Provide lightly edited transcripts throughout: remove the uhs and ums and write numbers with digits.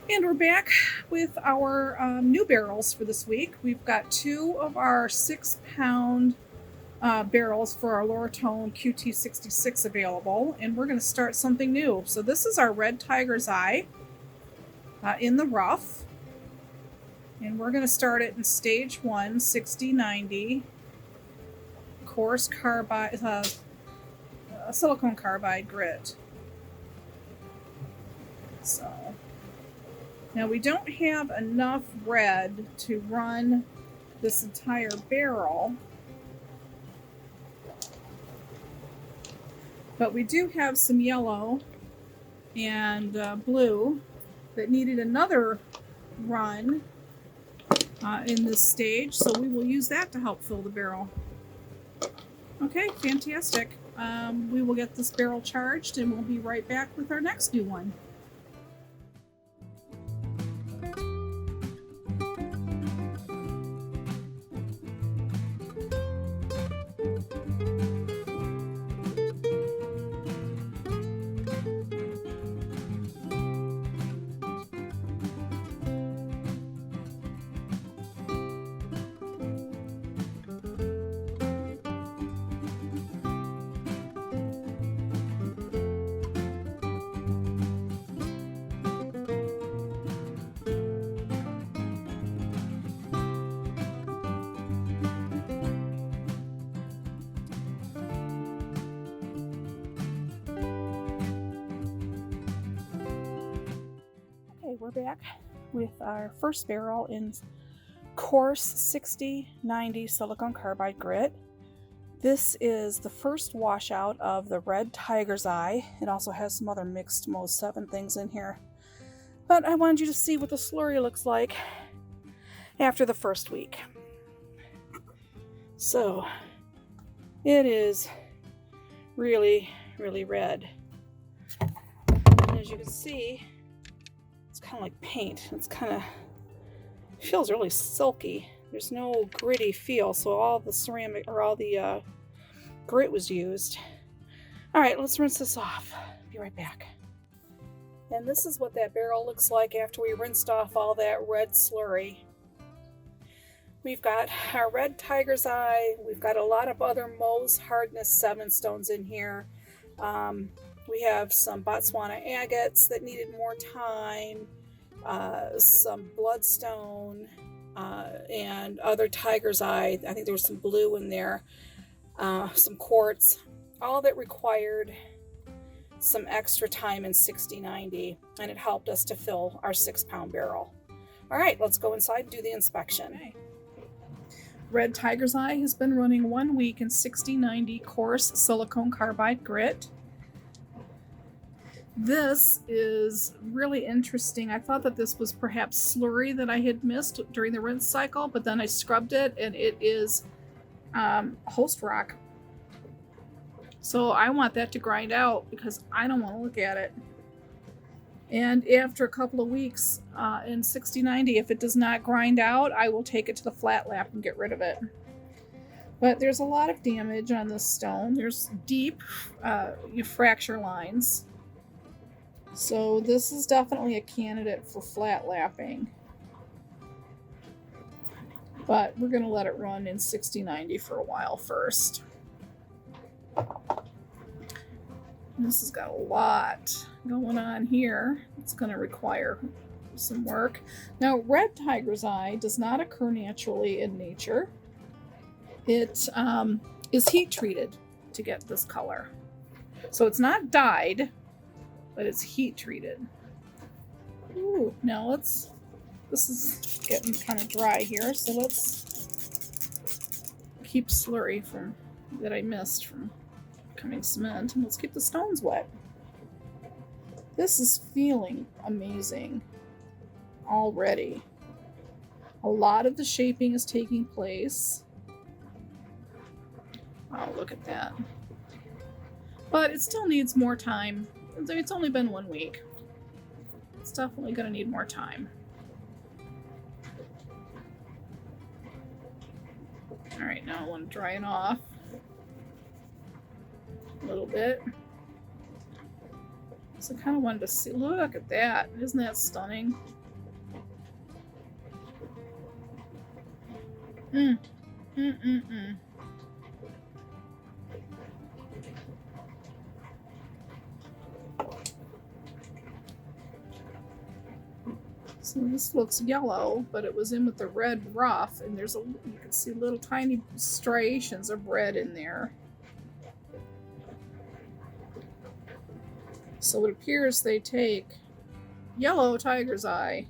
And we're back with our new barrels for this week. We've got two of our 6 pound barrels for our Lortone QT66 available, and we're going to start something new. So, this is our Red Tiger's Eye in the rough, and we're going to start it in stage 1, 6090 coarse carbide, silicone carbide grit. So, now we don't have enough red to run this entire barrel, but we do have some yellow and blue that needed another run in this stage, so we will use that to help fill the barrel. Okay, fantastic. We will get this barrel charged and we'll be right back with our next new one. Okay, we're back with our first barrel in coarse 6090 silicone carbide grit. This is the first washout of the Red Tiger's Eye. It also has some other mixed Mo 7 things in here. But I wanted you to see what the slurry looks like after the first week. So, it is really, really red. And as you can see, it's kind of like paint. It's kind of feels really silky. There's no gritty feel, so all the ceramic or all the grit was used. All right, let's rinse this off. Be right back. And this is what that barrel looks like after we rinsed off all that red slurry. We've got our Red Tiger's Eye. We've got a lot of other Mohs Hardness 7 stones in here. We have some Botswana agates that needed more time, some bloodstone, and other tiger's eye. I think there was some blue in there, some quartz, all that required some extra time in 6090, and it helped us to fill our 6-pound barrel. All right, let's go inside and do the inspection. Okay. Red Tiger's Eye has been running 1 week in 6090 coarse silicone carbide grit. This is really interesting. I thought that this was perhaps slurry that I had missed during the rinse cycle, but then I scrubbed it and it is host rock. So I want that to grind out because I don't want to look at it. And after a couple of weeks in 6090, if it does not grind out, I will take it to the flat lap and get rid of it. But there's a lot of damage on this stone. There's deep fracture lines. So this is definitely a candidate for flat lapping. But we're going to let it run in 6090 for a while first. This has got a lot going on here. It's going to require some work. Now, Red Tiger's Eye does not occur naturally in nature. It is heat treated to get this color. So it's not dyed, but it's heat treated. Ooh, now this is getting kind of dry here, so let's keep slurry that I missed from becoming cement, and let's keep the stones wet. This is feeling amazing already. A lot of the shaping is taking place. Oh, look at that. But it still needs more time. It's only been 1 week. It's definitely going to need more time. All right, now I want to dry it off a little bit. So I kind of wanted to see, look at that. Isn't that stunning? Mm. Mm-mm-mm. So this looks yellow, but it was in with the red rough, and there's you can see little tiny striations of red in there. So it appears they take yellow tiger's eye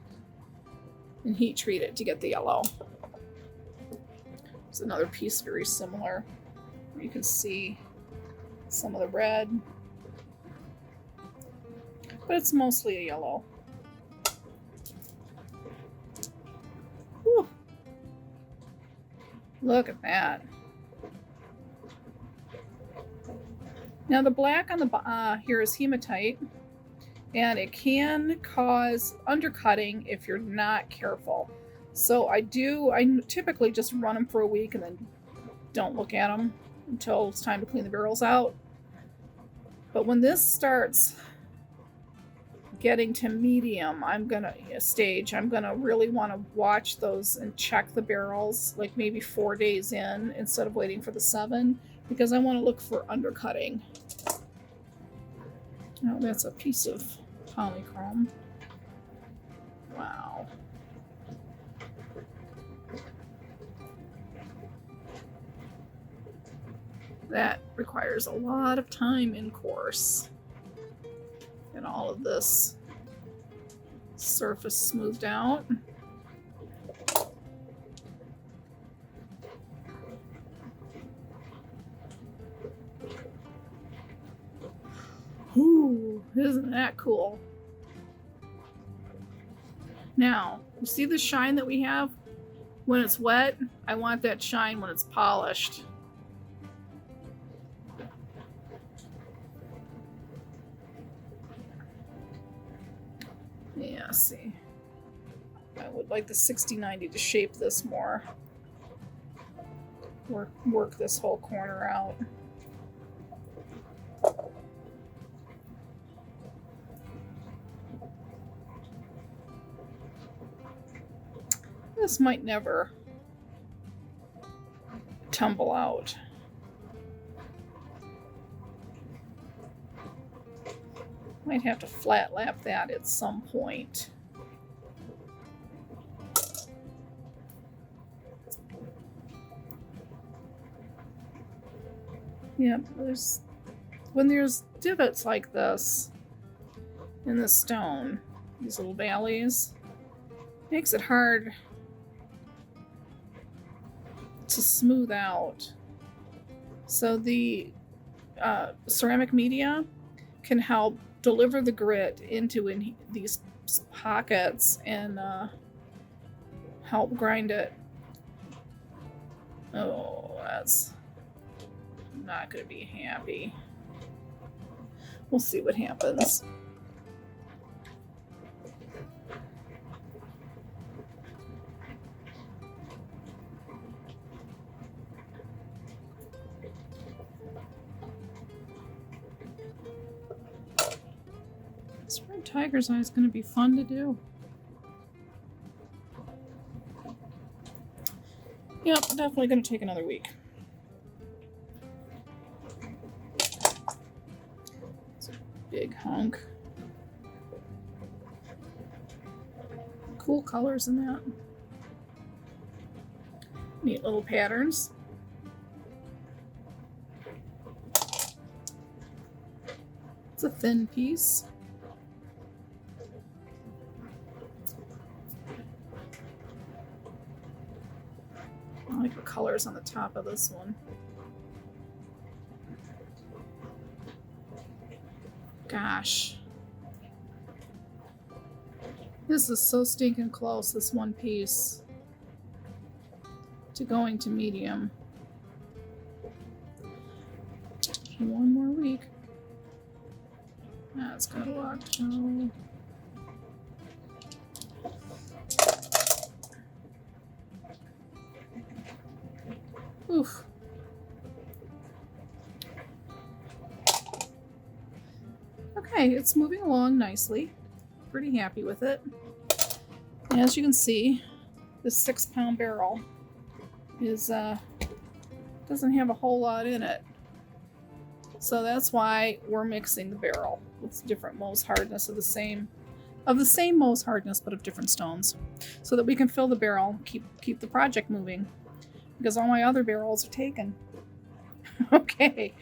and heat treat it to get the yellow. There's another piece very similar. You can see some of the red, but it's mostly a yellow. Whew. Look at that. Now the black on the here is hematite, and it can cause undercutting if you're not careful. So I typically just run them for a week and then don't look at them until it's time to clean the barrels out. But when this starts getting to medium, I'm gonna really want to watch those and check the barrels like maybe 4 days in instead of waiting for the 7, because I want to look for undercutting. Oh, that's a piece of polychrome. Wow. That requires a lot of time in course. And all of this surface smoothed out. Ooh, isn't that cool? Now, you see the shine that we have? When it's wet, I want that shine when it's polished. Yeah, see. I would like the 6090 to shape this more. Work this whole corner out. This might never tumble out. Might have to flat lap that at some point. Yeah, when there's divots like this in the stone, these little valleys, it makes it hard to smooth out. So the ceramic media can help deliver the grit into these pockets and help grind it. Oh, that's not going to be happy. We'll see what happens. This red tiger's eye is going to be fun to do. Yep, definitely going to take another week. It's a big hunk. Cool colors in that. Neat little patterns. It's a thin piece. I like the colors on the top of this one. Gosh. This is so stinking close, this one piece, to going to medium. One more week. That's got a lot to go. Oof. Okay, it's moving along nicely. Pretty happy with it. And as you can see, this 6-pound barrel is doesn't have a whole lot in it. So that's why we're mixing the barrel with different Mohs hardness of the same Mohs hardness, but of different stones, so that we can fill the barrel, keep the project moving, because all my other barrels are taken. Okay,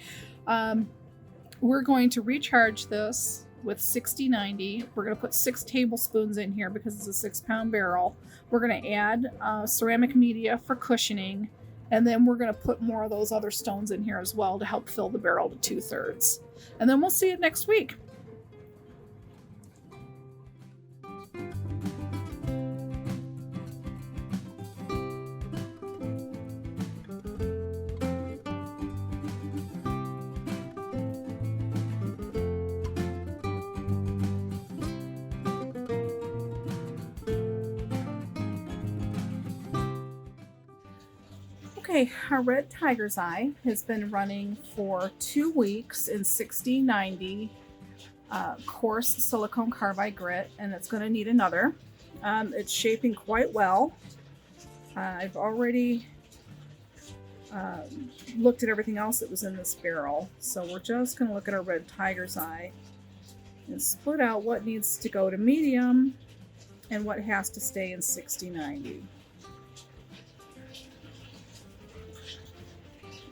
we're going to recharge this with 60/90. We're going to put 6 tablespoons in here because it's a 6-pound barrel. We're going to add ceramic media for cushioning, and then we're going to put more of those other stones in here as well to help fill the barrel to 2/3. And then we'll see it next week. Okay, our red tiger's eye has been running for 2 weeks in 60/90 coarse silicone carbide grit, and it's going to need another. It's shaping quite well. I've already looked at everything else that was in this barrel, so we're just going to look at our red tiger's eye and split out what needs to go to medium and what has to stay in 60/90.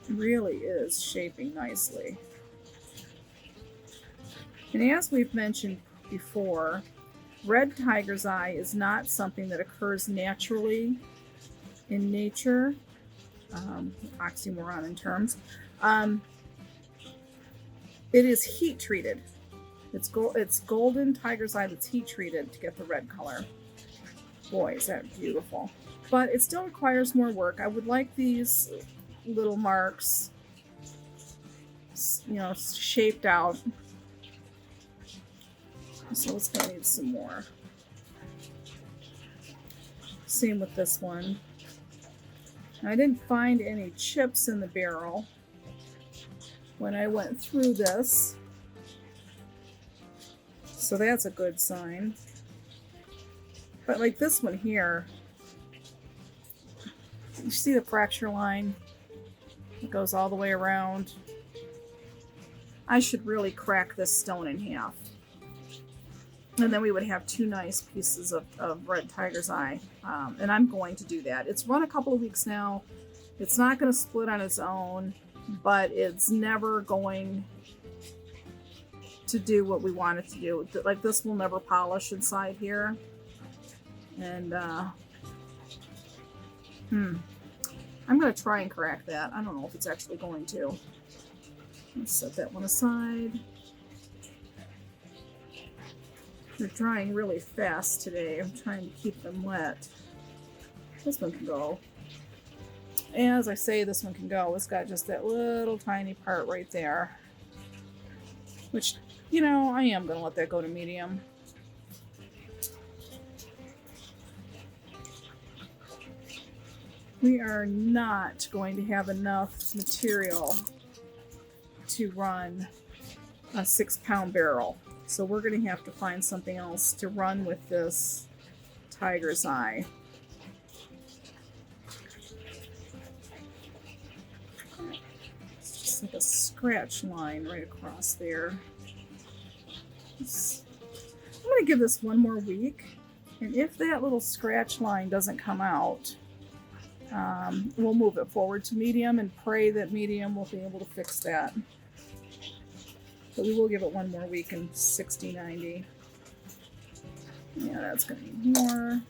Really is shaping nicely. And as we've mentioned before, red tiger's eye is not something that occurs naturally in nature. Oxymoron in terms. It is heat treated. It's golden tiger's eye that's heat treated to get the red color. Boy, is that beautiful. But it still requires more work. I would like these little marks, shaped out. So it's going to need some more. Same with this one. I didn't find any chips in the barrel when I went through this, so that's a good sign. But like this one here, you see the fracture line? It goes all the way around. I should really crack this stone in half. And then we would have 2 nice pieces of red tiger's eye. And I'm going to do that. It's run a couple of weeks now. It's not going to split on its own, but it's never going to do what we want it to do. Like this will never polish inside here. And I'm going to try and crack that. I don't know if it's actually going to. Let's set that one aside. They're drying really fast today. I'm trying to keep them wet. This one can go. As I say, this one can go. It's got just that little tiny part right there. Which, I am going to let that go to medium. We are not going to have enough material to run a 6-pound barrel. So we're going to have to find something else to run with this tiger's eye. It's just like a scratch line right across there. I'm going to give this one more week. And if that little scratch line doesn't come out, we'll move it forward to medium and pray that medium will be able to fix that. But we will give it one more week in 60/90. Yeah, that's going to need more.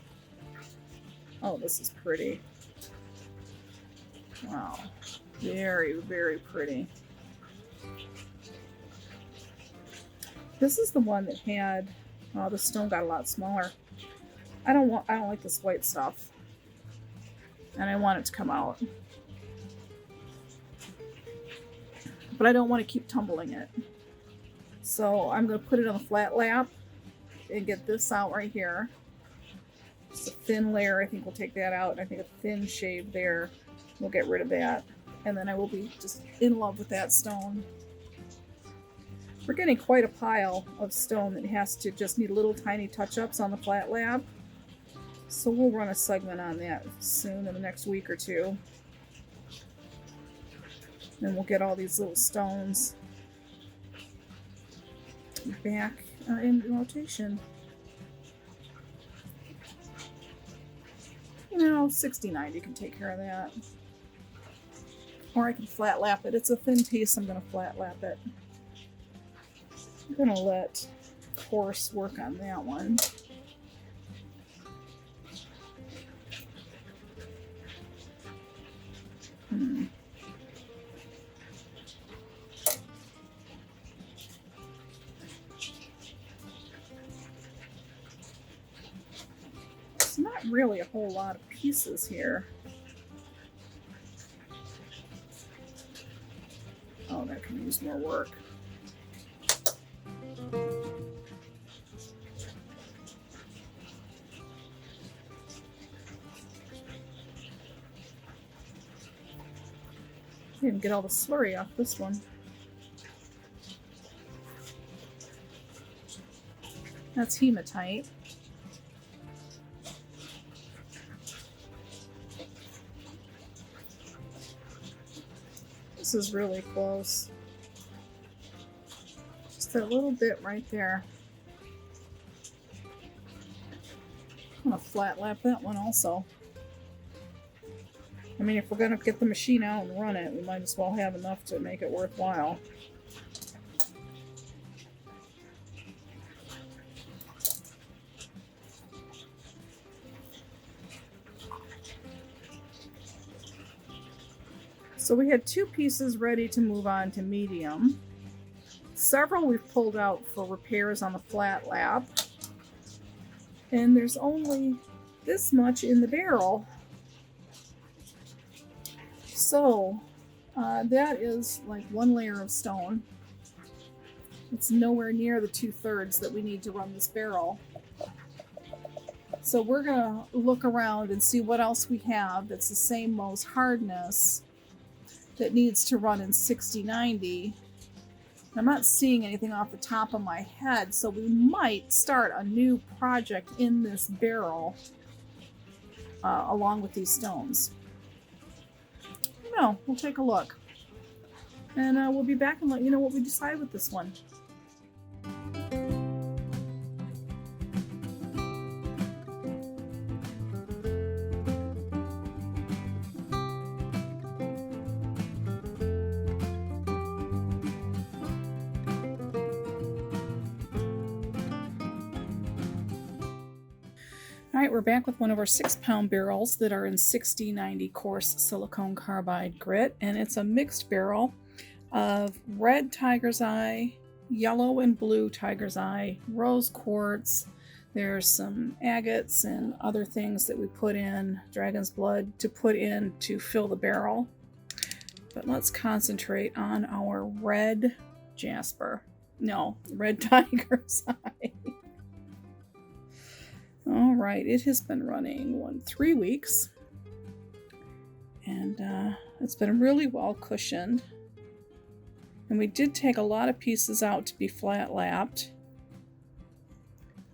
Oh, this is pretty. Wow. Very, very pretty. This is the one that had, the stone got a lot smaller. I don't like this white stuff. And I want it to come out. But I don't want to keep tumbling it. So I'm going to put it on the flat lap and get this out right here. Just a thin layer. I think we'll take that out. And I think a thin shave there. We'll get rid of that. And then I will be just in love with that stone. We're getting quite a pile of stone that has to just need little tiny touch-ups on the flat lap. So we'll run a segment on that soon in the next week or two. Then we'll get all these little stones back in rotation. You know, 60-90 can take care of that. Or I can flat lap it. It's a thin piece, I'm going to flat lap it. I'm going to let Coarse work on that one. It's not really a whole lot of pieces here. Oh, that can use more work. Didn't get all the slurry off this one. That's hematite. This is really close. Just that little bit right there. I'm gonna flat lap that one also. I mean, if we're gonna get the machine out and run it, we might as well have enough to make it worthwhile. So we had 2 pieces ready to move on to medium. Several we've pulled out for repairs on the flat lap. And there's only this much in the barrel. So that is like 1 layer of stone. It's nowhere near the 2/3 that we need to run this barrel. So we're gonna look around and see what else we have that's the same Mohs hardness that needs to run in 60-90. I'm not seeing anything off the top of my head, so we might start a new project in this barrel along with these stones. No, we'll take a look. And we'll be back and let you know what we decide with this one. Alright, we're back with one of our 6-pound barrels that are in 60-90 coarse silicone carbide grit, and it's a mixed barrel of red tiger's eye, yellow and blue tiger's eye, rose quartz. There's some agates and other things that we put in, dragon's blood, to put in to fill the barrel. But let's concentrate on our red jasper. No, red tiger's eye. All right, it has been running 3 weeks, and it's been really well cushioned. And we did take a lot of pieces out to be flat lapped.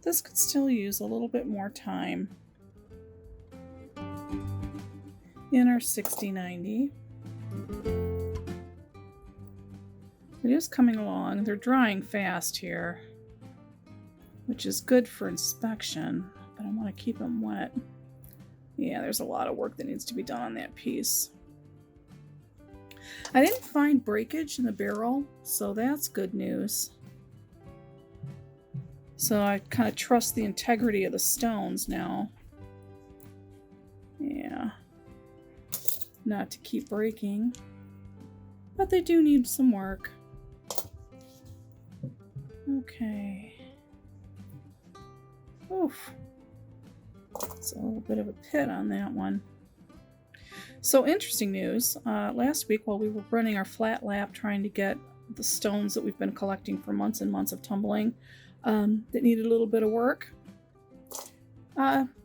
This could still use a little bit more time in our 60-90. It is coming along. They're drying fast here, which is good for inspection, but I want to keep them wet. Yeah, there's a lot of work that needs to be done on that piece. I didn't find breakage in the barrel, so that's good news. So I kind of trust the integrity of the stones now. Yeah. Not to keep breaking. But they do need some work. Okay. Oof. It's a little bit of a pit on that one. So interesting news. Last week while we were running our flat lap trying to get the stones that we've been collecting for months and months of tumbling that needed a little bit of work,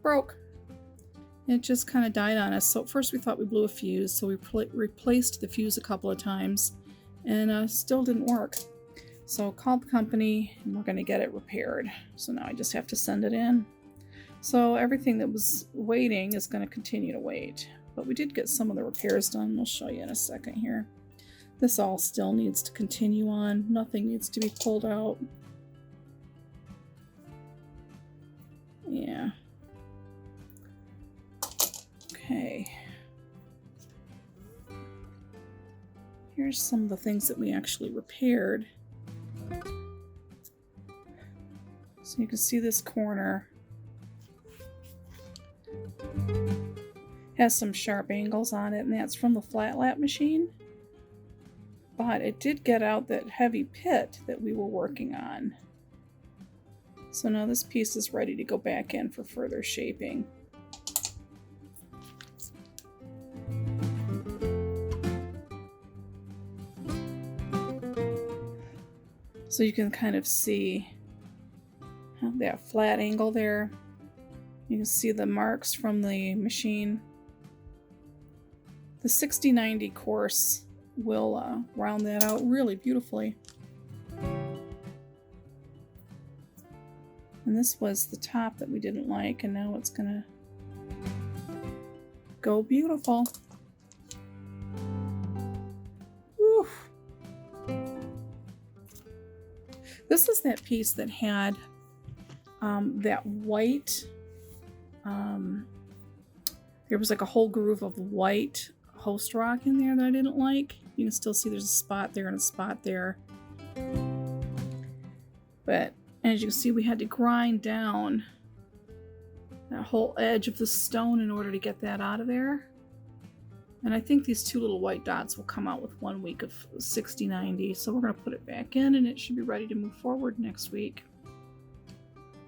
broke. It just kind of died on us. So at first we thought we blew a fuse, so we replaced the fuse a couple of times, and still didn't work. So called the company, and we're going to get it repaired. So now I just have to send it in. So everything that was waiting is going to continue to wait. But we did get some of the repairs done. We'll show you in a second here. This all still needs to continue on. Nothing needs to be pulled out. Yeah. Okay. Here's some of the things that we actually repaired. So you can see this corner has some sharp angles on it, and that's from the flat lap machine. But it did get out that heavy pit that we were working on. So now this piece is ready to go back in for further shaping. So you can kind of see that flat angle there. You can see the marks from the machine. The 6090 course will round that out really beautifully. And this was the top that we didn't like, and now it's gonna go beautiful. Whew. This is that piece that had that white, there was like a whole groove of white host rock in there that I didn't like. You can still see there's a spot there and a spot there. But as you can see, we had to grind down that whole edge of the stone in order to get that out of there. And I think these two little white dots will come out with 1 week of 6090. So we're going to put it back in, and it should be ready to move forward next week.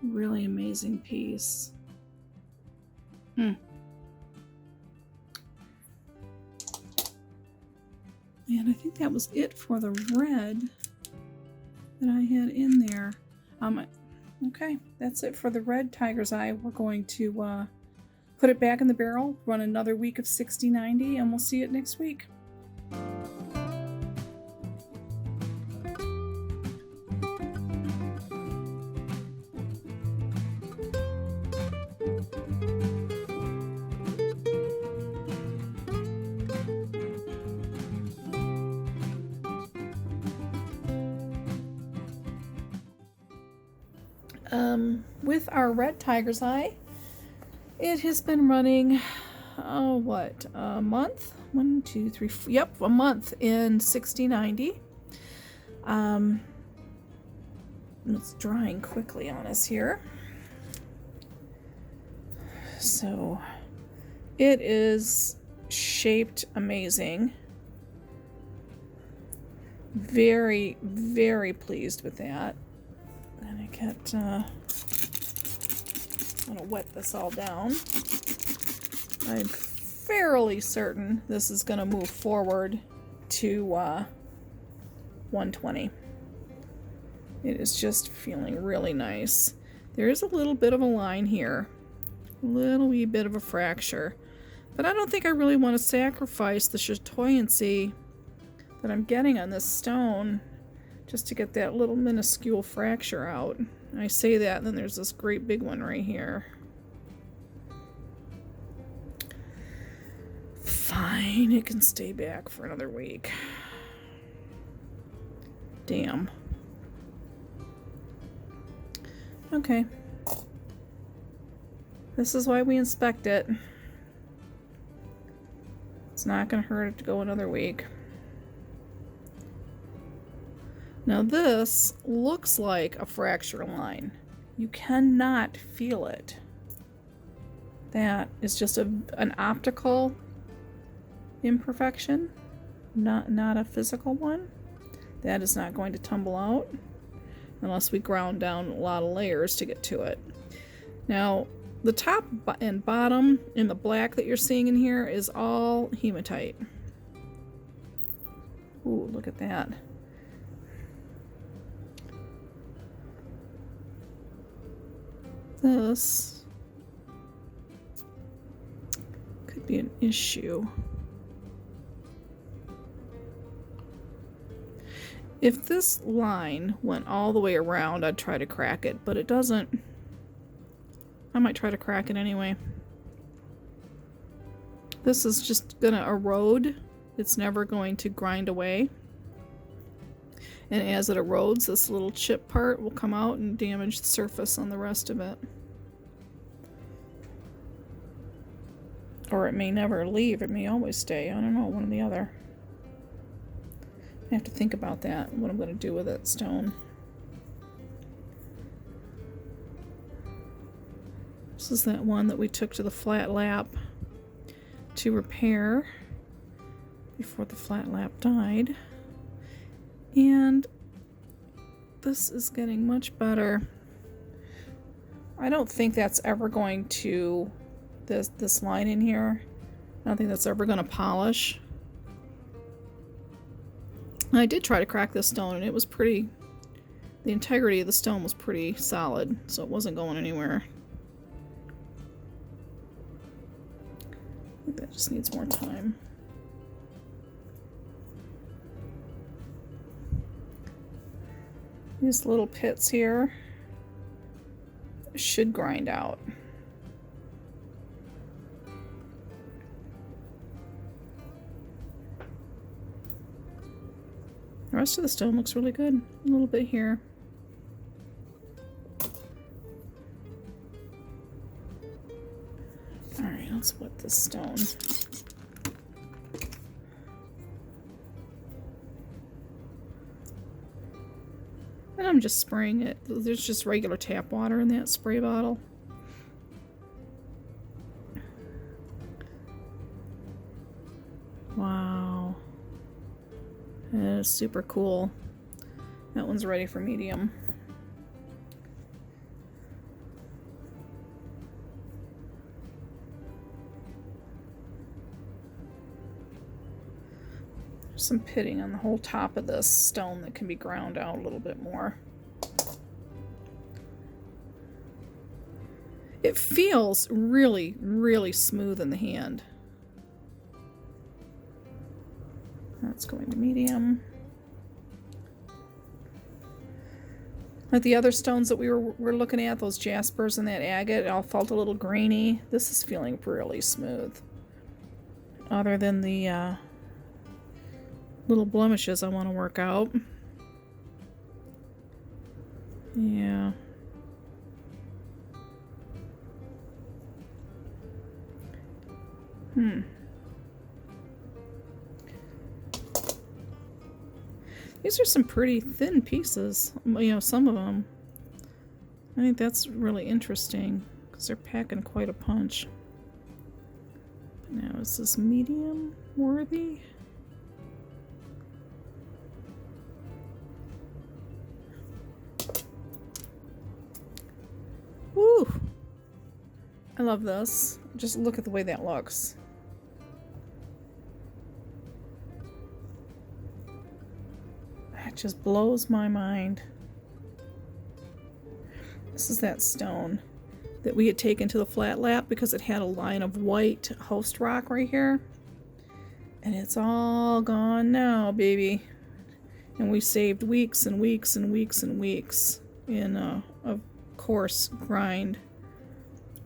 Really amazing piece. And I think that was it for the red that I had in there. Okay, that's it for the red tiger's eye. We're going to put it back in the barrel, run another week of 6090, and we'll see it next week. With our red tiger's eye, it has been running, a month? 1, 2, 3, 4, yep, a month in 6090. It's drying quickly on us here. So it is shaped amazing. Very, very pleased with that. And I get, I'm gonna wet this all down. I'm fairly certain this is gonna move forward to 120. It is just feeling really nice. There is a little bit of a line here, a little wee bit of a fracture, but I don't think I really want to sacrifice the chatoyancy that I'm getting on this stone just to get that little minuscule fracture out. I say that, and then there's this great big one right here. Fine, it can stay back for another week. Damn. Okay. This is why we inspect it. It's not going to hurt it to go another week. Now this looks like a fracture line. You cannot feel it. That is just an optical imperfection, not a physical one. That is not going to tumble out unless we ground down a lot of layers to get to it. Now, the top and bottom in the black that you're seeing in here is all hematite. Ooh, look at that. This could be an issue. If this line went all the way around, I'd try to crack it, but it doesn't. I might try to crack it anyway. This is just gonna erode. It's never going to grind away. And as it erodes, this little chip part will come out and damage the surface on the rest of it. Or it may never leave. It may always stay. I don't know, one or the other. I have to think about that, what I'm going to do with that stone. This is that one that we took to the flat lap to repair before the flat lap died. And this is getting much better. I don't think that's ever going to, this line in here, I don't think that's ever going to polish. I did try to crack this stone and it was pretty, the integrity of the stone was pretty solid, so it wasn't going anywhere. I think that just needs more time. These little pits here should grind out. The rest of the stone looks really good. A little bit here. Alright, let's wet this stone. And I'm just spraying it. There's just regular tap water in that spray bottle. Wow. That is super cool. That one's ready for medium. There's some pitting on the whole top of this stone that can be ground out a little bit more. It feels really, really smooth in the hand. That's going to medium. Like the other stones that we were looking at, those jaspers and that agate, it all felt a little grainy. This is feeling really smooth. Other than the little blemishes I want to work out. Yeah. These are some pretty thin pieces, you know, some of them. I think that's really interesting because they're packing quite a punch. Now, is this medium worthy? Woo! I love this. Just look at the way that looks. That just blows my mind. This is that stone that we had taken to the flat lap because it had a line of white host rock right here. And it's all gone now, baby. And we saved weeks and weeks and weeks and weeks in a coarse grind.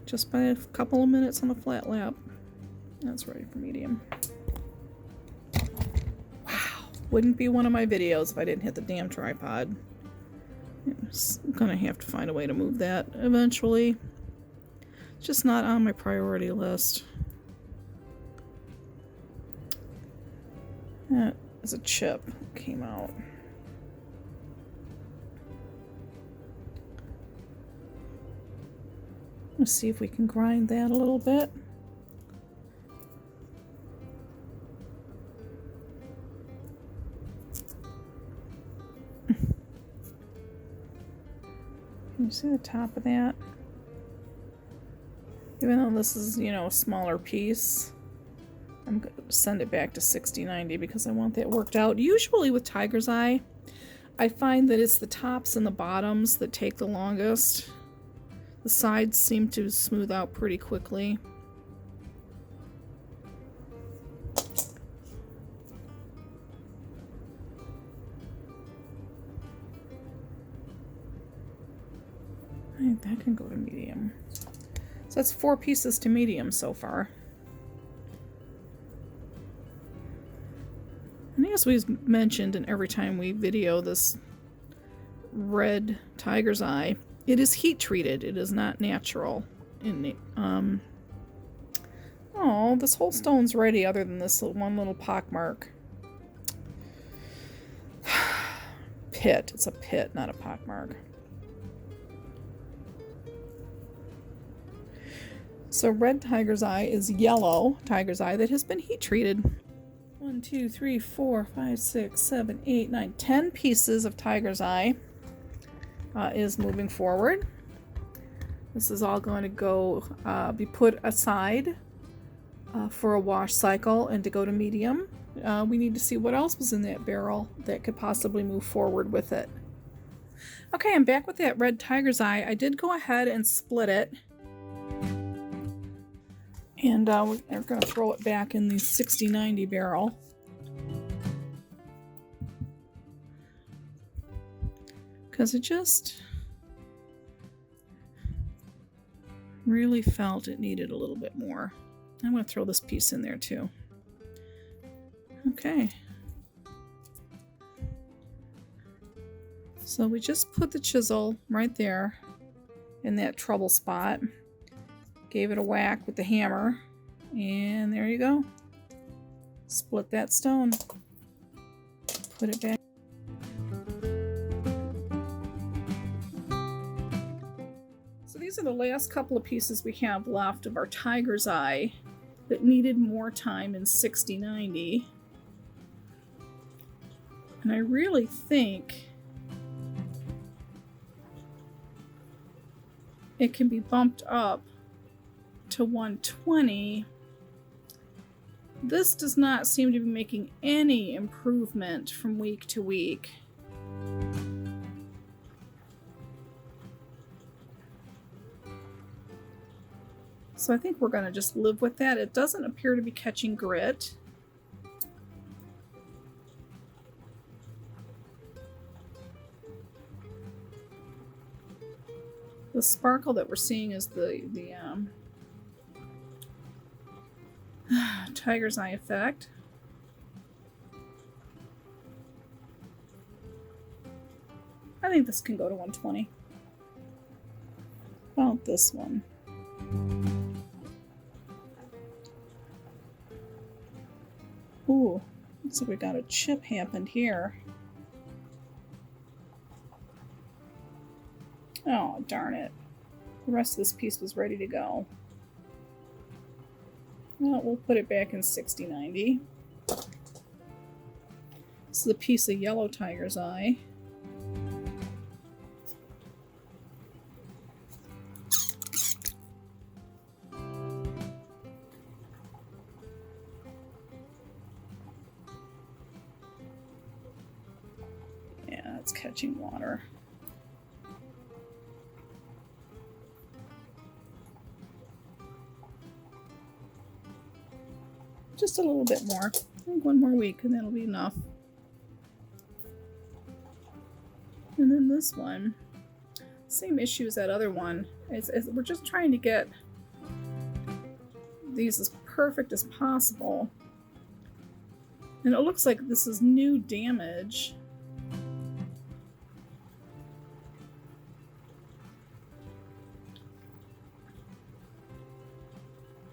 Just by a couple of minutes on the flat lap. That's ready for medium. Wow. Wouldn't be one of my videos if I didn't hit the damn tripod. I'm gonna have to find a way to move that eventually. It's just not on my priority list. That is a chip that came out. Let's see if we can grind that a little bit. Can you see the top of that? Even though this is, you know, a smaller piece, I'm going to send it back to 60-90 because I want that worked out. Usually with Tiger's Eye, I find that it's the tops and the bottoms that take the longest. The sides seem to smooth out pretty quickly. I think that can go to medium. that's 4 pieces to medium so far. And as we've mentioned, and every time we video this red tiger's eye, it is heat treated. It is not natural. Oh, this whole stone's ready other than this one little pock mark. Pit. It's a pit, not a pock mark. So red tiger's eye is yellow tiger's eye that has been heat treated. 1, 2, 3, 4, 5, 6, 7, 8, 9, 10 pieces of tiger's eye is moving forward. This is all going to go be put aside for a wash cycle and to go to medium. We need to see what else was in that barrel that could possibly move forward with it. Okay, I'm back with that red tiger's eye. I did go ahead and split it. And we're going to throw it back in the 60-90 barrel. Because it just really felt it needed a little bit more. I'm going to throw this piece in there too. Okay. So we just put the chisel right there in that trouble spot. Gave it a whack with the hammer, and there you go. Split that stone. Put it back. So these are the last couple of pieces we have left of our tiger's eye that needed more time in 60-90. And I really think it can be bumped up to 120. This does not seem to be making any improvement from week to week. So I think we're going to just live with that. It doesn't appear to be catching grit. The sparkle that we're seeing is the tiger's eye effect. I think this can go to 120. About this one. Ooh, looks like we got a chip happened here. Oh, darn it. The rest of this piece was ready to go. Well, we'll put it back in 60-90. This is a piece of yellow tiger's eye. Yeah, it's catching water. Just a little bit more. I think one more week and that'll be enough. And then this one, same issue as that other one. We're just trying to get these as perfect as possible. And it looks like this is new damage.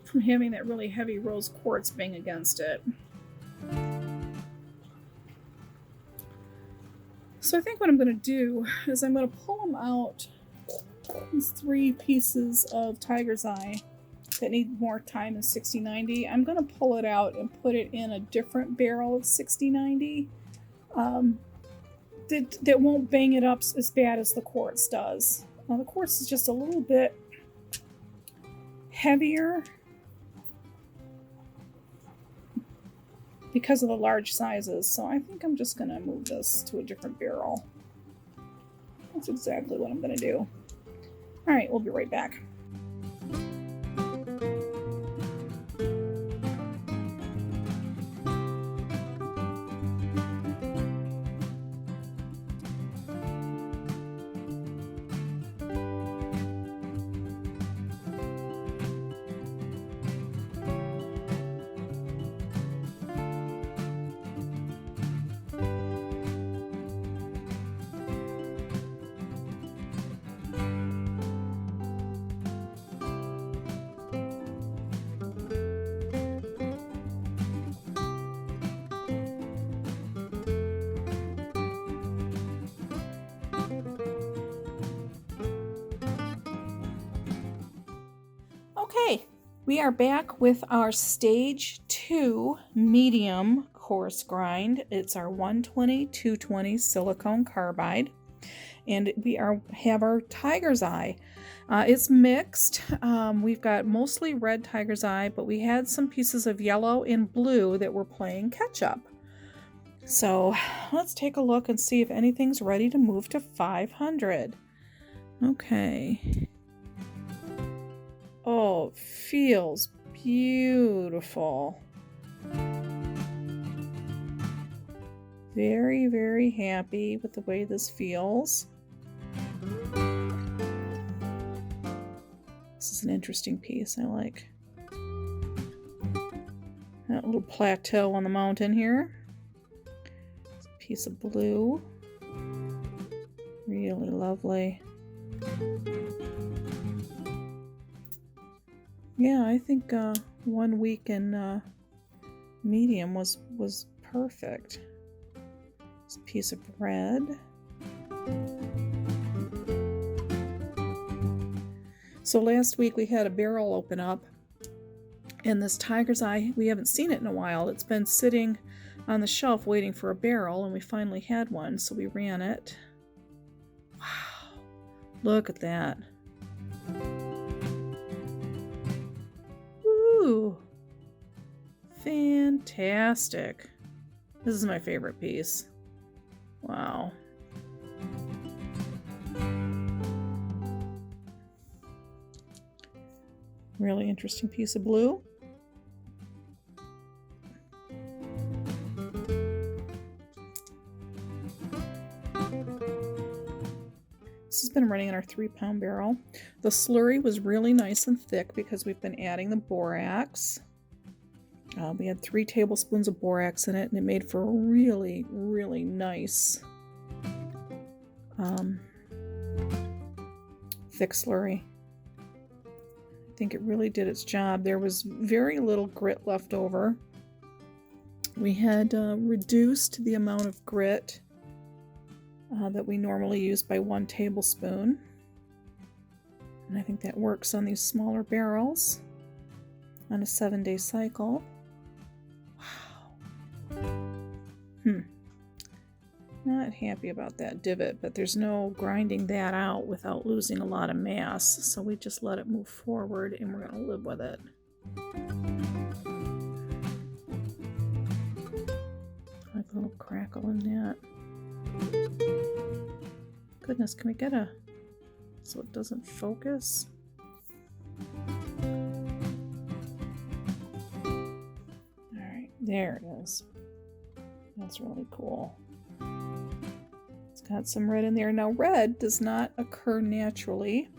From having that really heavy rose quartz bang against it. So I think what I'm going to do is I'm going to pull them out, these 3 pieces of tiger's eye that need more time in 60-90. I'm going to pull it out and put it in a different barrel of 60-90 that won't bang it up as bad as the quartz does. Now the quartz is just a little bit heavier because of the large sizes, so I think I'm just going to move this to a different barrel. That's exactly what I'm going to do. Alright, we'll be right back. We are back with our stage 2 medium coarse grind. It's our 120-220 silicone carbide, and we have our tiger's eye. It's mixed. We've got mostly red tiger's eye, but we had some pieces of yellow and blue that were playing catch up. So let's take a look and see if anything's ready to move to 500. Okay. Oh, it feels beautiful. Very, very happy with the way this feels. This is an interesting piece I like. That little plateau on the mountain here. It's a piece of blue. Really lovely. Yeah, I think 1 week in medium was perfect. It's a piece of red. So last week we had a barrel open up, and this tiger's eye, we haven't seen it in a while. It's been sitting on the shelf waiting for a barrel, and we finally had one, so we ran it. Wow, look at that. Ooh, fantastic. This is my favorite piece. Wow. Really interesting piece of blue. This has been running in our 3-pound barrel. The slurry was really nice and thick because we've been adding the borax. We had 3 tablespoons of borax in it, and it made for a really, really nice thick slurry. I think it really did its job. There was very little grit left over. We had reduced the amount of grit that we normally use by 1 tablespoon. And I think that works on these smaller barrels on a 7-day cycle. Wow. Not happy about that divot, but there's no grinding that out without losing a lot of mass, so we just let it move forward and we're going to live with it. Like a little crackle in that. Goodness, can we get a... so it doesn't focus? Alright, there it is. That's really cool. It's got some red in there. Now red does not occur naturally.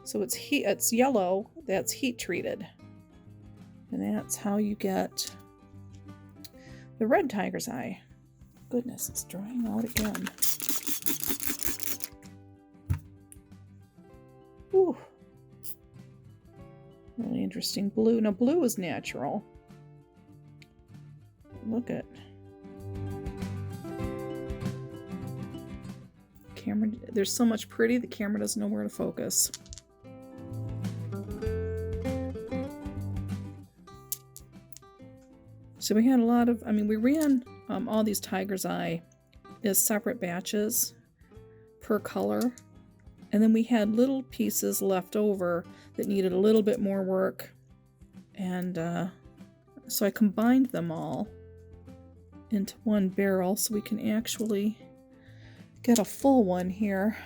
So it's yellow, that's heat treated. And that's how you get the red tiger's eye. Goodness, it's drying out again. Ooh. Really interesting blue. Now blue is natural. Look at camera. There's so much pretty, the camera doesn't know where to focus. So we had a lot of, we ran all these tiger's eye as separate batches per color. And then we had little pieces left over that needed a little bit more work. And so I combined them all into one barrel so we can actually get a full one here.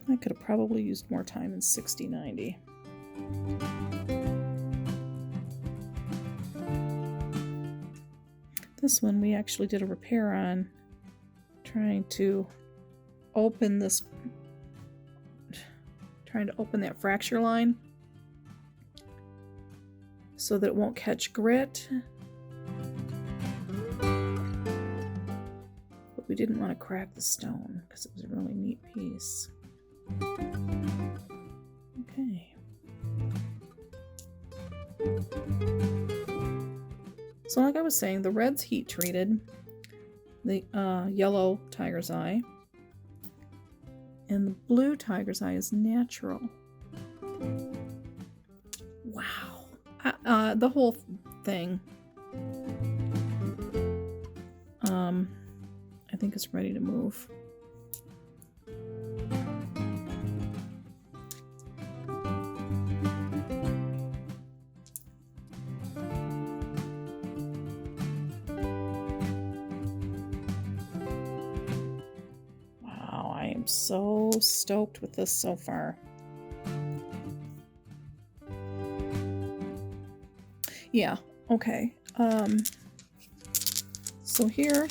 I could have probably used more time in 60-90. This one we actually did a repair on, trying to open that fracture line so that it won't catch grit. But we didn't want to crack the stone because it was a really neat piece. Okay. So like I was saying, the red's heat treated. The yellow tiger's eye. And the blue tiger's eye is natural. Wow. The whole thing, I think it's ready to move. Wow, I am so stoked with this so far. Yeah, okay. So here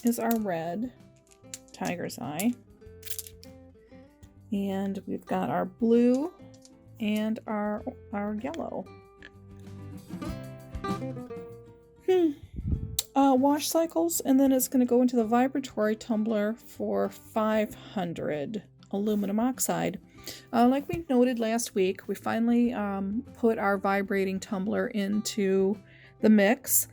is our red tiger's eye. And we've got our blue and our yellow. Wash cycles, and then it's going to go into the vibratory tumbler for 500 aluminum oxide. Like we noted last week, we finally put our vibrating tumbler into the mix,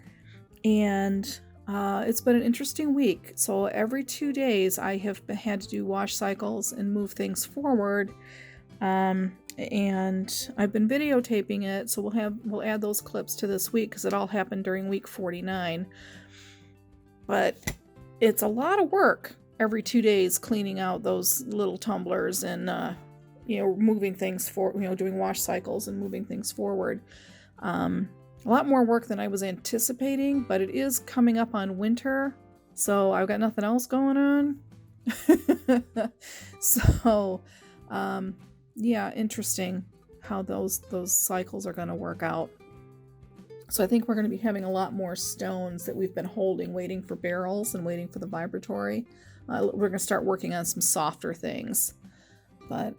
and it's been an interesting week. So every 2 days I have had to do wash cycles and move things forward, and I've been videotaping it, so we'll add those clips to this week because it all happened during week 49. But it's a lot of work every 2 days cleaning out those little tumblers and moving things doing wash cycles and moving things forward. A lot more work than I was anticipating, but it is coming up on winter, so I've got nothing else going on. So yeah, interesting how those cycles are going to work out. So I think we're going to be having a lot more stones that we've been holding, waiting for barrels and waiting for the vibratory. We're going to start working on some softer things. But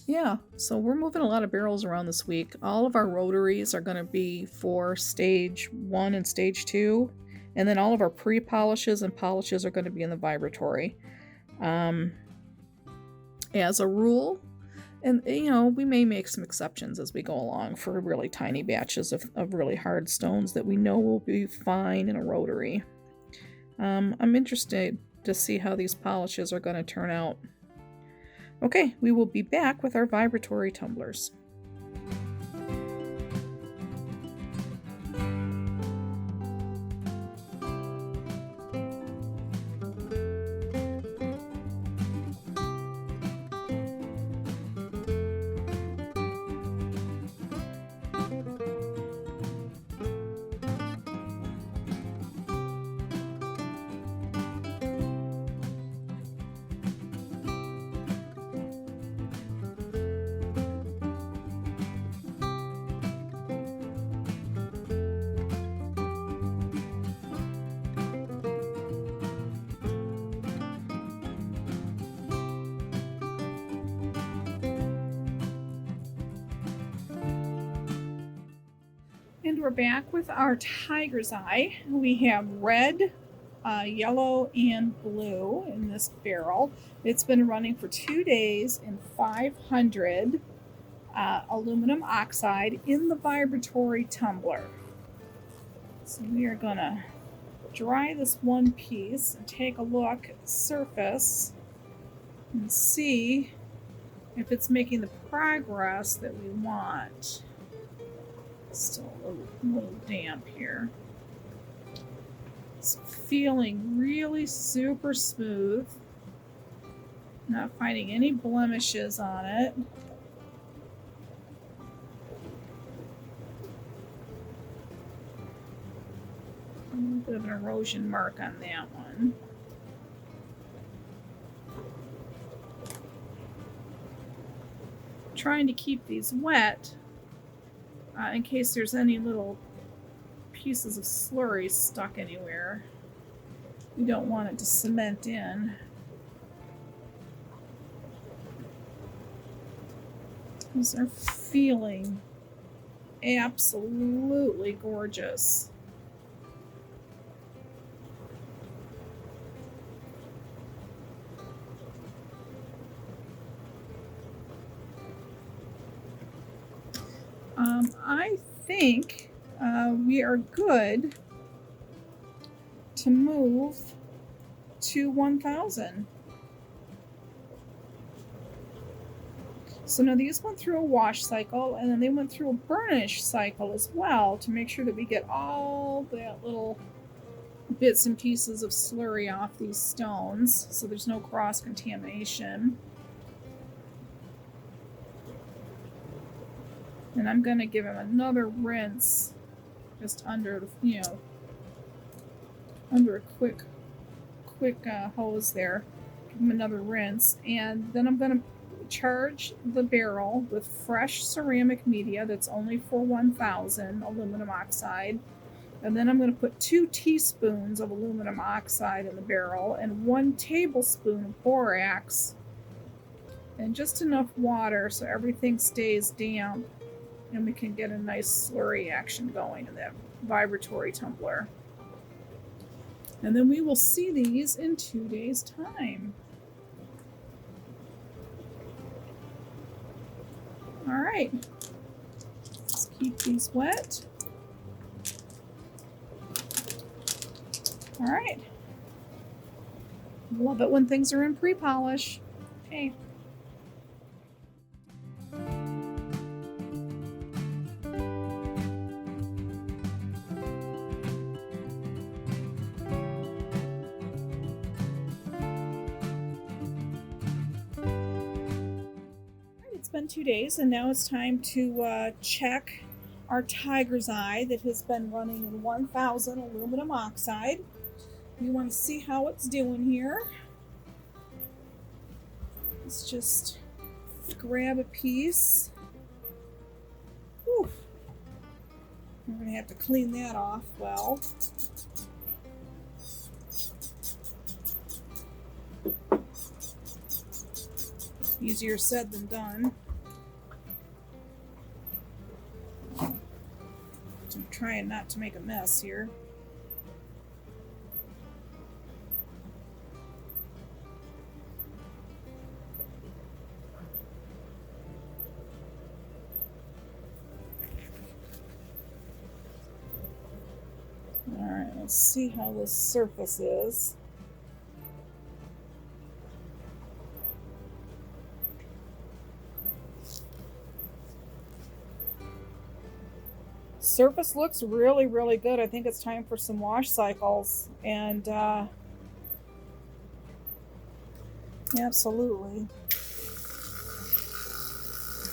yeah, so we're moving a lot of barrels around this week. All of our rotaries are going to be for stage 1 and stage 2. And then all of our pre-polishes and polishes are going to be in the vibratory. As a rule, and we may make some exceptions as we go along for really tiny batches of really hard stones that we know will be fine in a rotary. I'm interested to see how these polishes are going to turn out. Okay, we will be back with our vibratory tumblers. And we're back with our tiger's eye. We have red, yellow, and blue in this barrel. It's been running for 2 days in 500 aluminum oxide in the vibratory tumbler. So we are going to dry this one piece and take a look at the surface and see if it's making the progress that we want. Still a little damp here. It's feeling really super smooth. Not finding any blemishes on it. A little bit of an erosion mark on that one. Trying to keep these wet in case there's any little pieces of slurry stuck anywhere. We don't want it to cement in. These are feeling absolutely gorgeous. I think we are good to move to 1000. So now these went through a wash cycle, and then they went through a burnish cycle as well to make sure that we get all that little bits and pieces of slurry off these stones, so there's no cross-contamination. And I'm going to give him another rinse just under, under a quick hose there. Give him another rinse, and then I'm going to charge the barrel with fresh ceramic media that's only for 1000 aluminum oxide. And then I'm going to put 2 teaspoons of aluminum oxide in the barrel and 1 tablespoon of borax and just enough water so everything stays damp and we can get a nice slurry action going in that vibratory tumbler. And then we will see these in 2 days' time. All right, let's keep these wet. All right. Love it when things are in pre-polish. Okay. It's been 2 days, and now it's time to check our tiger's eye that has been running in 1000 aluminum oxide. We want to see how it's doing here. Let's just grab a piece. Whew. We're going to have to clean that off well. Easier said than done. I'm trying not to make a mess here. Alright, let's see how this surface is. Surface looks really, really good. I think it's time for some wash cycles, and absolutely.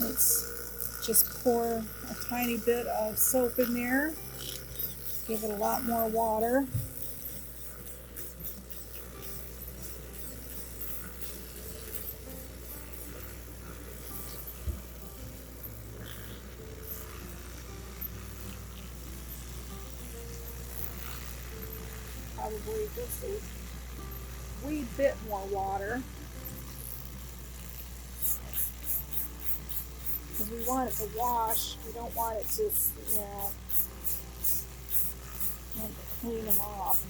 Let's just pour a tiny bit of soap in there. Give it a lot more water. Probably just a wee bit more water, because we want it to wash. We don't want it to, clean them off.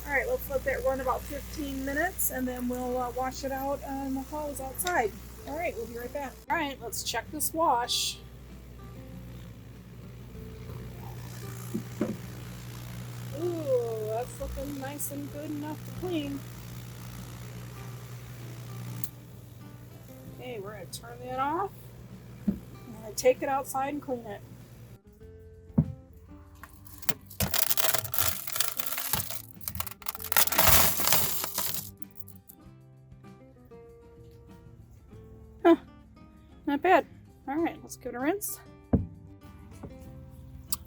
All right, let's let that run about 15 minutes, and then we'll wash it out on the hose outside. All right, we'll be right back. All right, let's check this wash. Ooh, that's looking nice and good enough to clean. Okay, we're going to turn that off. I'm going to take it outside and clean it. Not bad. All right, let's give it a rinse.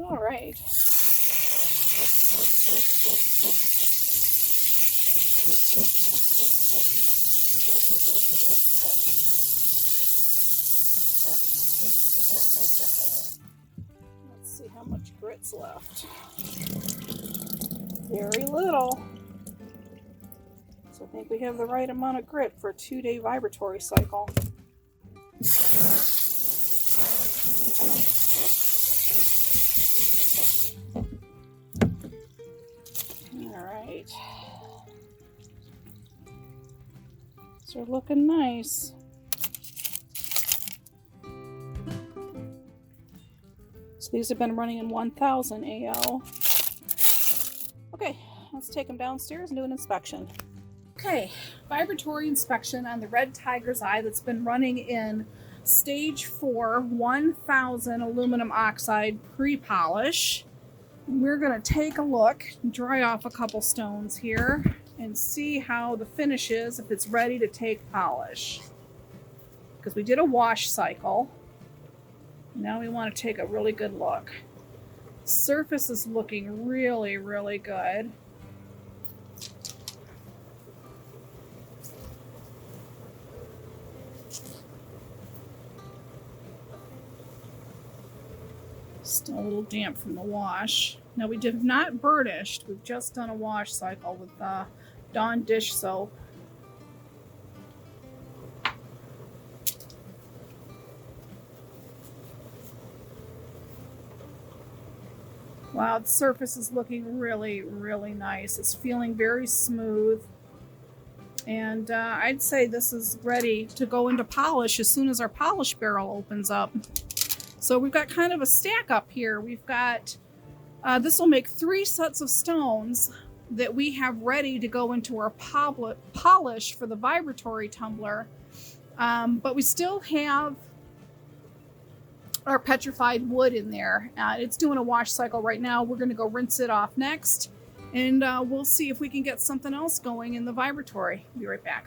All right. Let's see how much grit's left. Very little. So I think we have the right amount of grit for a 2-day vibratory cycle. Alright. So they're looking nice. So these have been running in 1000 AL. let's take them downstairs and do an inspection. Okay, vibratory inspection on the red tiger's eye that's been running in stage 4, 1000 aluminum oxide pre-polish. We're going to take a look, dry off a couple stones here, and see how the finish is, if it's ready to take polish. Because we did a wash cycle. Now we want to take a really good look. Surface is looking really, really good. Still a little damp from the wash. Now we did not burnished. We've just done a wash cycle with Dawn dish soap. Wow, the surface is looking really, really nice. It's feeling very smooth. And I'd say this is ready to go into polish as soon as our polish barrel opens up. So we've got kind of a stack up here. We've got, this will make 3 sets of stones that we have ready to go into our polish for the vibratory tumbler. But we still have our petrified wood in there. It's doing a wash cycle right now. We're going to go rinse it off next, and we'll see if we can get something else going in the vibratory. Be right back.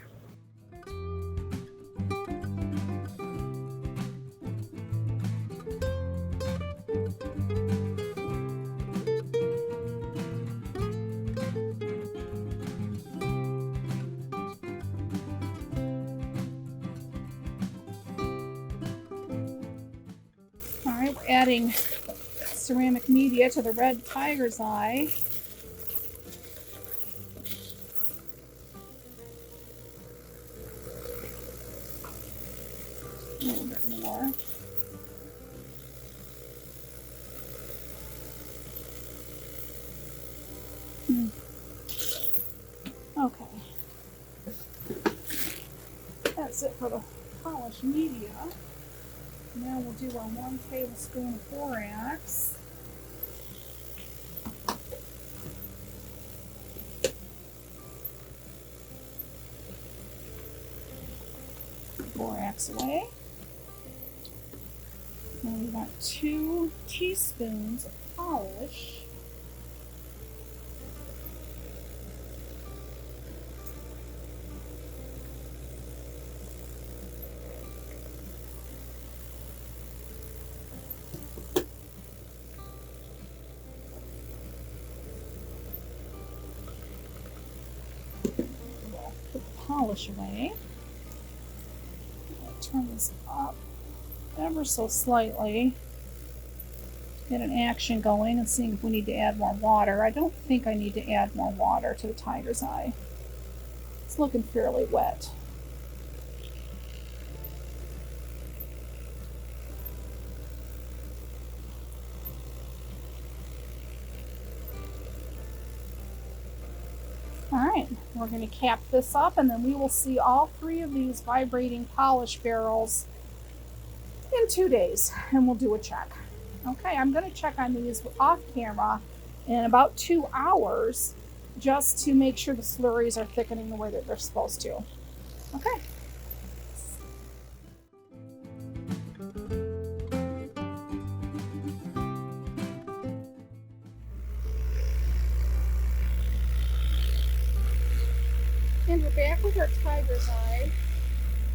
Alright, we're adding ceramic media to the red tiger's eye. A little bit more. Okay. That's it for the polished media. Now we'll do our 1 tablespoon of borax. Borax away. And we want 2 teaspoons of polish. Polish away. I'll turn this up ever so slightly. Get an action going and seeing if we need to add more water. I don't think I need to add more water to the tiger's eye. It's looking fairly wet. Alright, we're going to cap this up, and then we will see all 3 of these vibrating polish barrels in 2 days, and we'll do a check. Okay, I'm going to check on these off camera in about 2 hours just to make sure the slurries are thickening the way that they're supposed to. Okay. And we're back with our tiger's eye,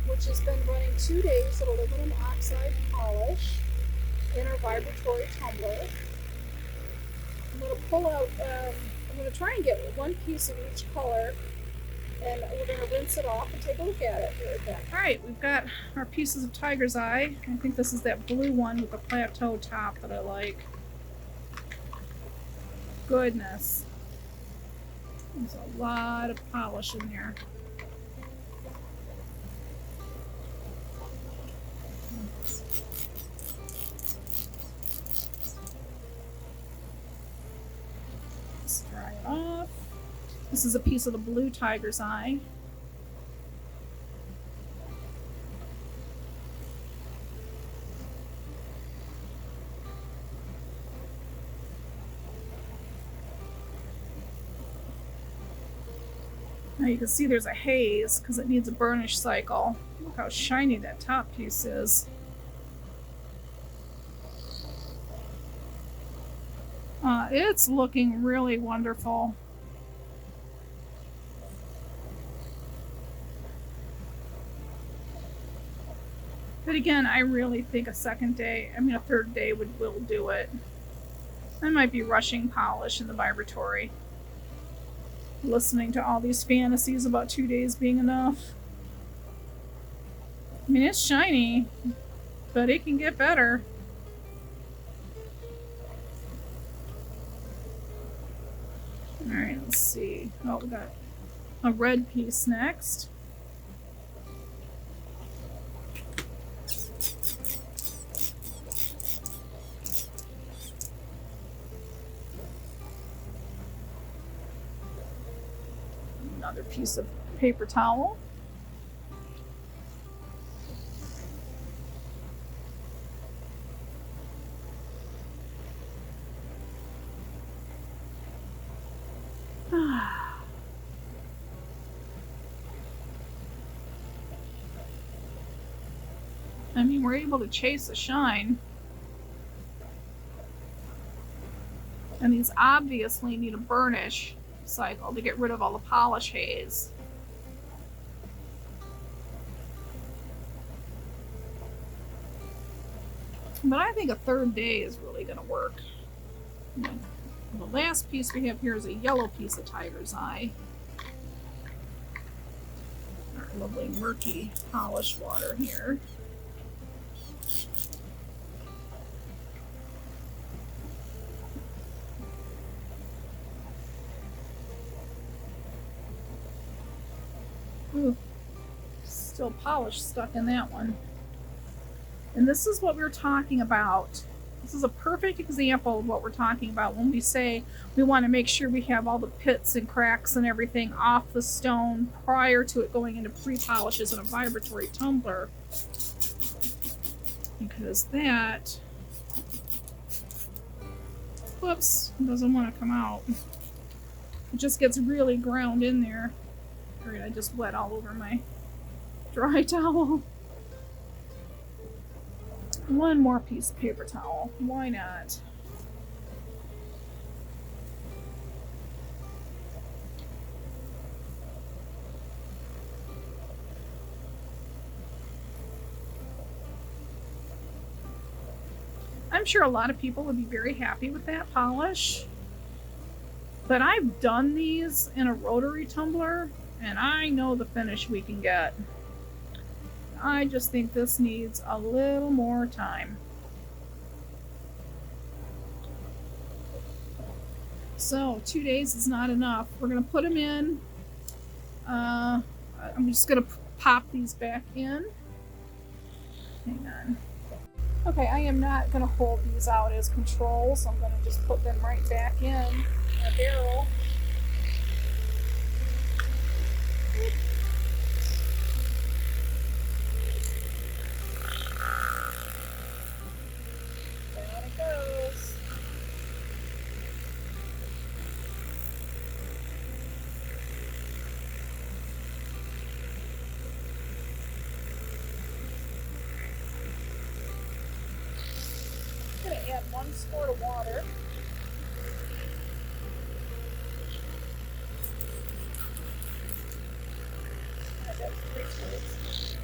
which has been running 2 days of aluminum oxide polish in our vibratory tumbler. I'm going to pull out, I'm going to try and get 1 piece of each color, and we're going to rinse it off and take a look at it. Alright, we've got our pieces of tiger's eye. I think this is that blue one with the plateau top that I like. Goodness. There's a lot of polish in there. Let's dry it off. This is a piece of the blue tiger's eye. Now you can see there's a haze because it needs a burnish cycle. Look how shiny that top piece is. It's looking really wonderful. But again, I really think a third day will do it. I might be rushing polish in the vibratory. Listening to all these fantasies about 2 days being enough. I mean, it's shiny, but it can get better. Alright, let's see. Oh, we got a red piece next. Another piece of paper towel. I mean, we're able to chase the shine. And these obviously need a burnish cycle to get rid of all the polish haze. But I think a third day is really going to work. The last piece we have here is a yellow piece of tiger's eye. Our lovely murky polished water here. Ooh, still polish stuck in that one. And this is what we're talking about. This is a perfect example of what we're talking about when we say we want to make sure we have all the pits and cracks and everything off the stone prior to it going into pre-polishes in a vibratory tumbler. Because that, whoops, doesn't want to come out. It just gets really ground in there. Alright, I just wet all over my dry towel. One more piece of paper towel. Why not? I'm sure a lot of people would be very happy with that polish. But I've done these in a rotary tumbler, and I know the finish we can get. I just think this needs a little more time. So 2 days is not enough. We're going to put them in. I'm just going to pop these back in. Hang on. Okay, I am not going to hold these out as controls. I'm going to just put them right back in a barrel. Add 1 squirt of water. I got 3 squirts.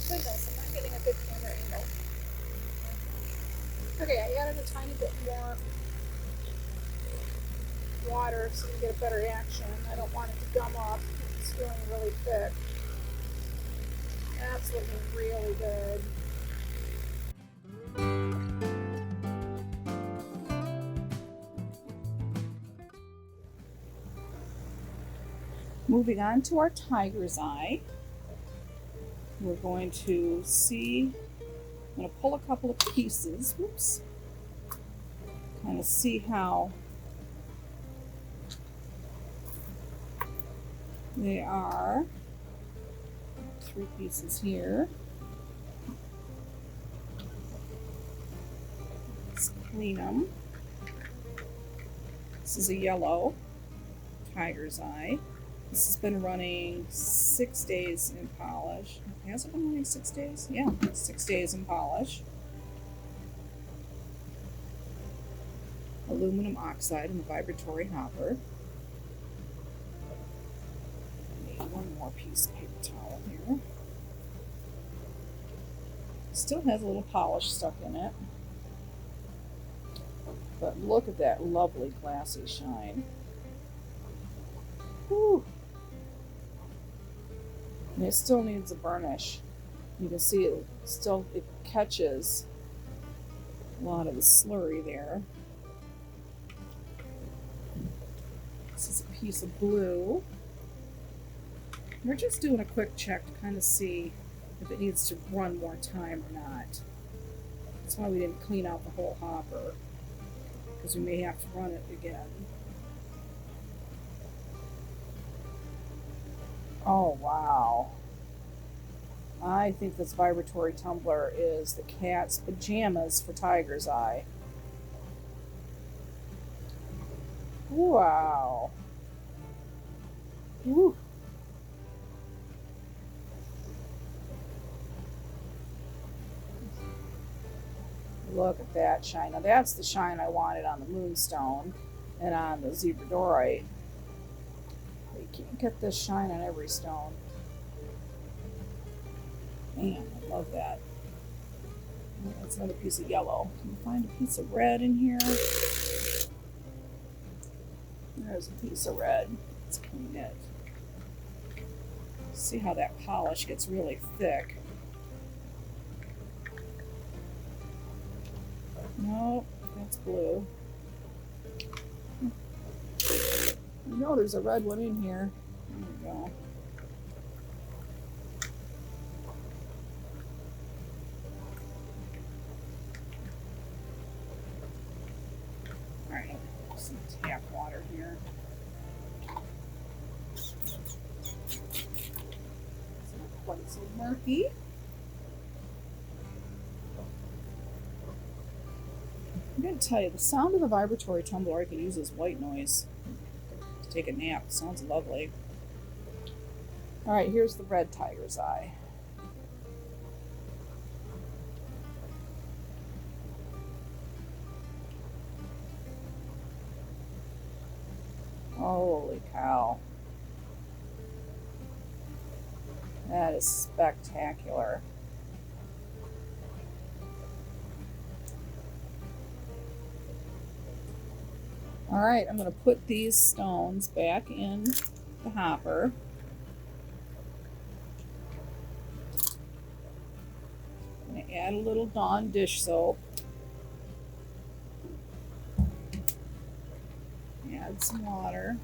Goodness, I'm not getting a good camera angle. Okay, I added a tiny bit more water so you get a better action. I don't want it to gum up. It's feeling really thick. That's looking really good. Moving on to our tiger's eye, we're going to see, I'm going to pull a couple of pieces, whoops, kind of see how they are. 3 pieces here. Let's clean them. This is a yellow Tiger's Eye. This has been running 6 days in polish. Has it been running 6 days? Yeah, 6 days in polish. Aluminum oxide in the vibratory hopper. Need one more piece of paper towel here. Still has a little polish stuck in it. But look at that lovely glassy shine. Whew. And it still needs a burnish. You can see it catches a lot of the slurry there. This is a piece of blue. We're just doing a quick check to kind of see if it needs to run more time or not. That's why we didn't clean out the whole hopper, because we may have to run it again. Oh wow. I think this vibratory tumbler is the cat's pajamas for Tiger's Eye. Wow. Woo. Look at that shine. Now that's the shine I wanted on the moonstone and on the zebradorite. You can't get this shine on every stone. Man, I love that. Oh, that's another piece of yellow. Can you find a piece of red in here? There's a piece of red. Let's clean it. See how that polish gets really thick. No, that's blue. You know there's a red one in here. There we go. Alright, some tap water here. It's not quite so murky. I'm going to tell you, the sound of the vibratory tumbler I could use as white noise to take a nap. It sounds lovely. Alright, here's the red Tiger's Eye. Holy cow. That is spectacular. Alright, I'm going to put these stones back in the hopper. I'm going to add a little Dawn dish soap. Add some water.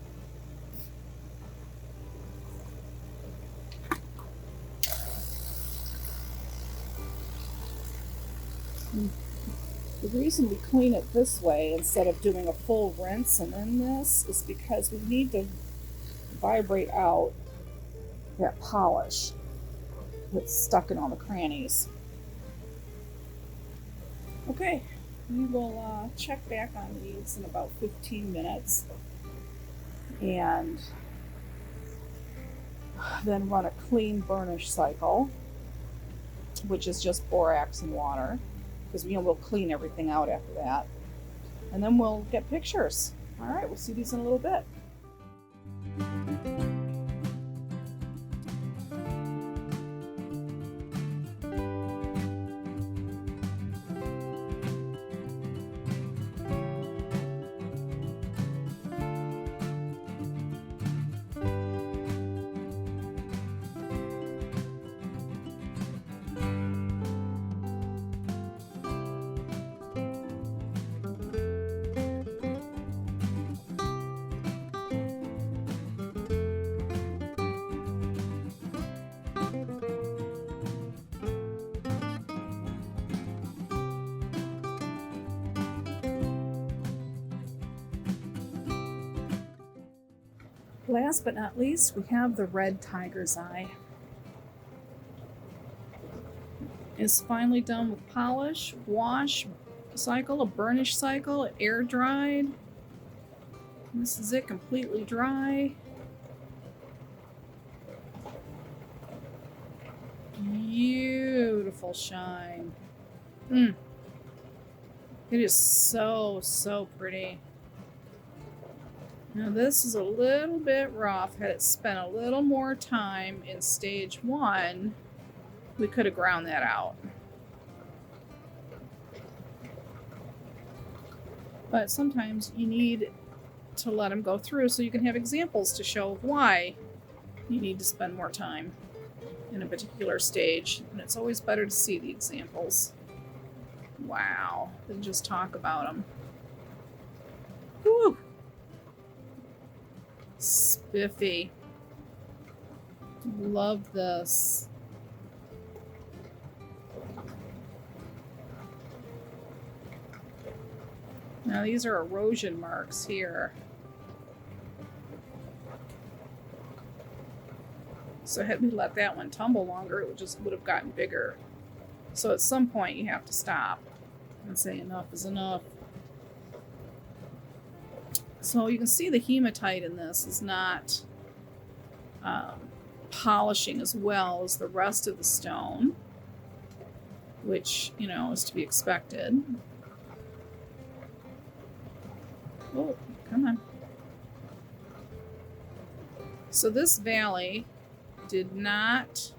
The reason we clean it this way instead of doing a full rinse and then this is because we need to vibrate out that polish that's stuck in all the crannies. Okay, we will check back on these in about 15 minutes and then run a clean burnish cycle, which is just borax and water, because we'll clean everything out after that. And then we'll get pictures. All right, we'll see these in a little bit. Last but not least, we have the red Tiger's Eye. It's finally done with polish, wash cycle, a burnish cycle, air dried. This is it, completely dry. Beautiful shine. It is so, so pretty. Now this is a little bit rough. Had it spent a little more time in stage 1, we could have ground that out. But sometimes you need to let them go through so you can have examples to show why you need to spend more time in a particular stage. And it's always better to see the examples. Wow. Than just talk about them. Woo! Spiffy. Love this. Now these are erosion marks here. So had we let that one tumble longer, it would have gotten bigger. So at some point you have to stop and say enough is enough. So you can see the hematite in this is not polishing as well as the rest of the stone, which, you know, is to be expected. Oh, come on. So this valley did not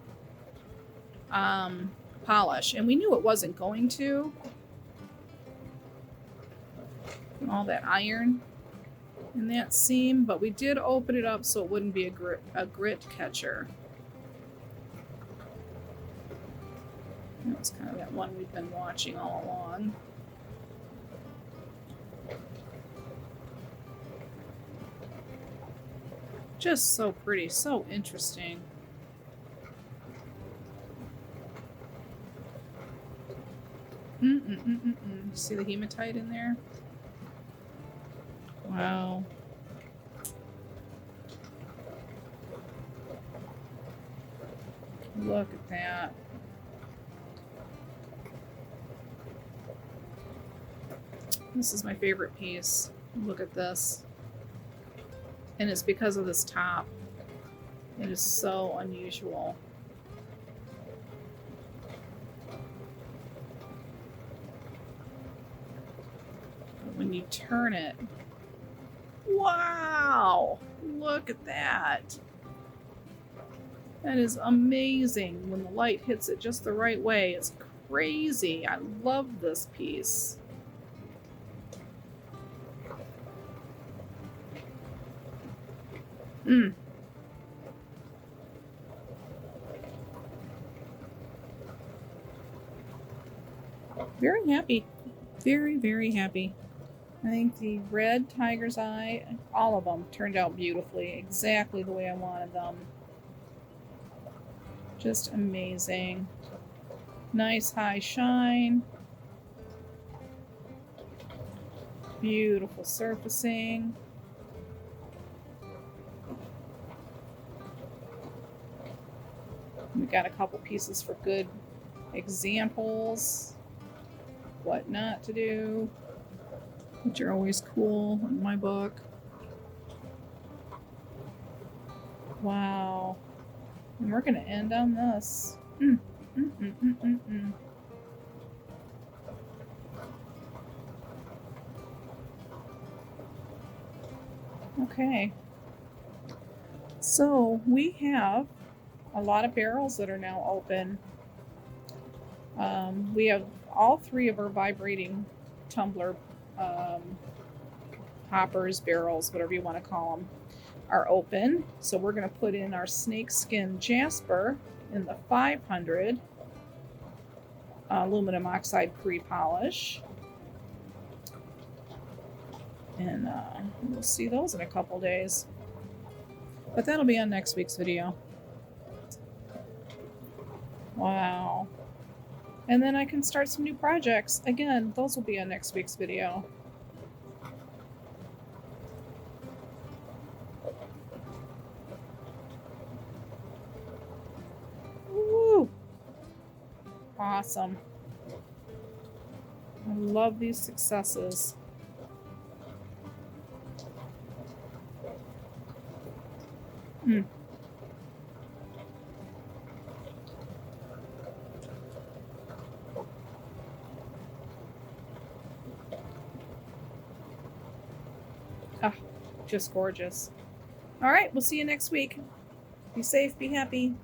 polish, and we knew it wasn't going to. All that iron in that seam, but we did open it up so it wouldn't be a grit catcher. That's kind of that one we've been watching all along. Just so pretty, so interesting. See the hematite in there? Wow. Look at that. This is my favorite piece. Look at this. And it's because of this top. It is so unusual. But when you turn it, wow! Look at that. That is amazing when the light hits it just the right way. It's crazy. I love this piece. Very happy. Very, very happy. I think the red tiger's eye, all of them turned out beautifully. Exactly the way I wanted them. Just amazing. Nice high shine. Beautiful surfacing. We got a couple pieces for good examples. What not to do, which are always cool in my book. Wow. And we're going to end on this. Okay. So we have a lot of barrels that are now open. We have all 3 of our vibrating tumbler hoppers, barrels, whatever you want to call them, are open. So we're going to put in our snakeskin jasper in the 500 aluminum oxide pre-polish. And we'll see those in a couple days. But that'll be on next week's video. Wow. And then I can start some new projects. Again, those will be on next week's video. Woo! Awesome. I love these successes. just gorgeous. All right, we'll see you next week. Be safe, be happy.